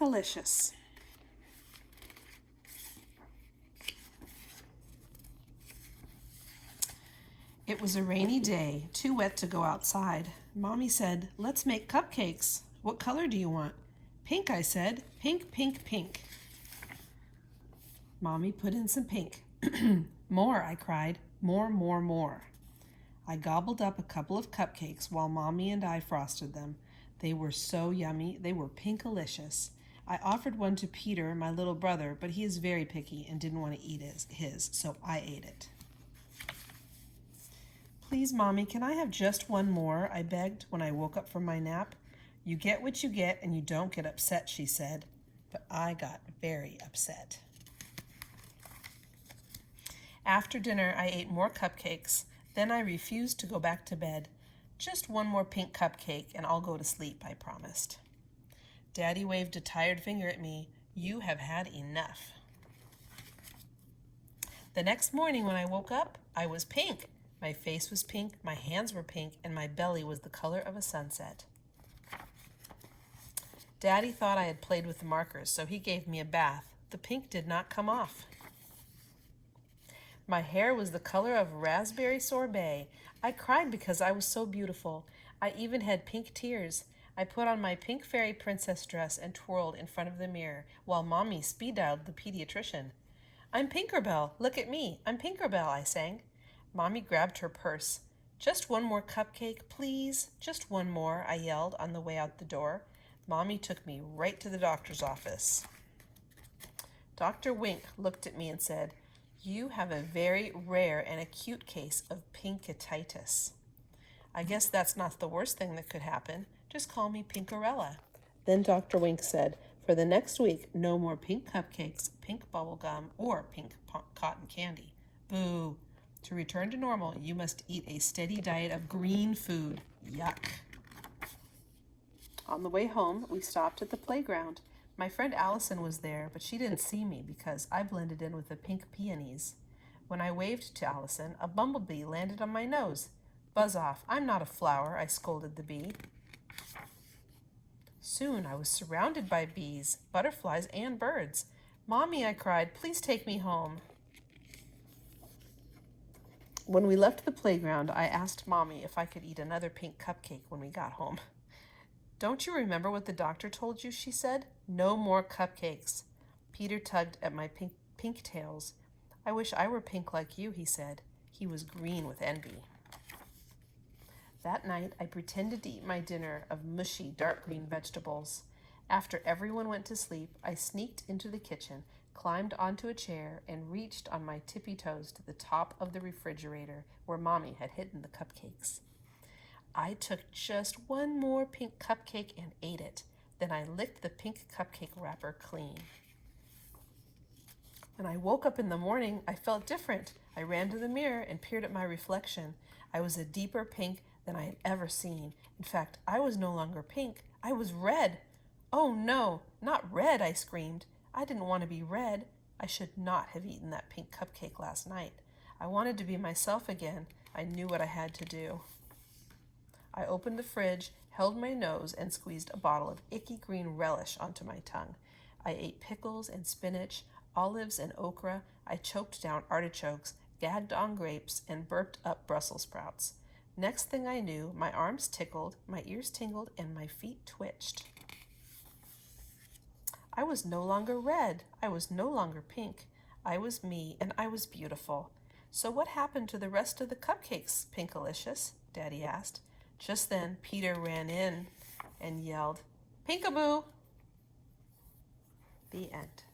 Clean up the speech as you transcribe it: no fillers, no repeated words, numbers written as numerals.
Pinkalicious. It was a rainy day, too wet to go outside. Mommy said, "Let's make cupcakes. What color do you want?" "Pink," I said. "Pink, pink, pink." Mommy put in some pink. "More," I cried. "More, more, more." I gobbled up a couple of cupcakes while Mommy and I frosted them. They were so yummy. They were Pinkalicious. I offered one to Peter, my little brother, but he is very picky and didn't want to eat his, so I ate it. "Please, Mommy, can I have just one more?" I begged when I woke up from my nap. "You get what you get and you don't get upset," she said. But I got very upset. After dinner, I ate more cupcakes. Then I refused to go back to bed. "Just one more pink cupcake and I'll go to sleep," I promised. Daddy waved a tired finger at me. "You have had enough." The next morning when I woke up, I was pink. My face was pink, my hands were pink, and my belly was the color of a sunset. Daddy thought I had played with the markers, so he gave me a bath. The pink did not come off. My hair was the color of raspberry sorbet. I cried because I was so beautiful. I even had pink tears. I put on my pink fairy princess dress and twirled in front of the mirror while Mommy speed-dialed the pediatrician. "I'm Pinkerbell. Look at me. I'm Pinkerbell," I sang. Mommy grabbed her purse. "Just one more cupcake, please. Just one more," I yelled on the way out the door. Mommy took me right to the doctor's office. Dr. Wink looked at me and said, "You have a very rare and acute case of pinkatitis. I guess that's not the worst thing that could happen. Just call me Pinkerella." Then Dr. Wink said, "For the next week, no more pink cupcakes, pink bubble gum, or pink cotton candy. Boo. To return to normal, you must eat a steady diet of green food. Yuck." On the way home, we stopped at the playground. My friend Allison was there, but she didn't see me because I blended in with the pink peonies. When I waved to Allison, a bumblebee landed on my nose. "Buzz off, I'm not a flower," I scolded the bee. Soon I was surrounded by bees, butterflies, and birds. "Mommy," I cried, "please take me home." When we left the playground, I asked Mommy if I could eat another pink cupcake when we got home. "Don't you remember what the doctor told you?" she said. "No more cupcakes." Peter tugged at my pink tails. "I wish I were pink like you," he said. He was green with envy. That night, I pretended to eat my dinner of mushy, dark green vegetables. After everyone went to sleep, I sneaked into the kitchen, climbed onto a chair, and reached on my tippy toes to the top of the refrigerator where Mommy had hidden the cupcakes. I took just one more pink cupcake and ate it. Then I licked the pink cupcake wrapper clean. When I woke up in the morning, I felt different. I ran to the mirror and peered at my reflection. I was a deeper pink than I had ever seen. In fact, I was no longer pink. I was red. "Oh no, not red," I screamed. I didn't want to be red. I should not have eaten that pink cupcake last night. I wanted to be myself again. I knew what I had to do. I opened the fridge, held my nose, and squeezed a bottle of icky green relish onto my tongue. I ate pickles and spinach, olives and okra. I choked down artichokes, gagged on grapes, and burped up Brussels sprouts. Next thing I knew, my arms tickled, my ears tingled, and my feet twitched. I was no longer red. I was no longer pink. I was me, and I was beautiful. "So what happened to the rest of the cupcakes, Pinkalicious?" Daddy asked. Just then, Peter ran in and yelled, "Pinkaboo!" The end.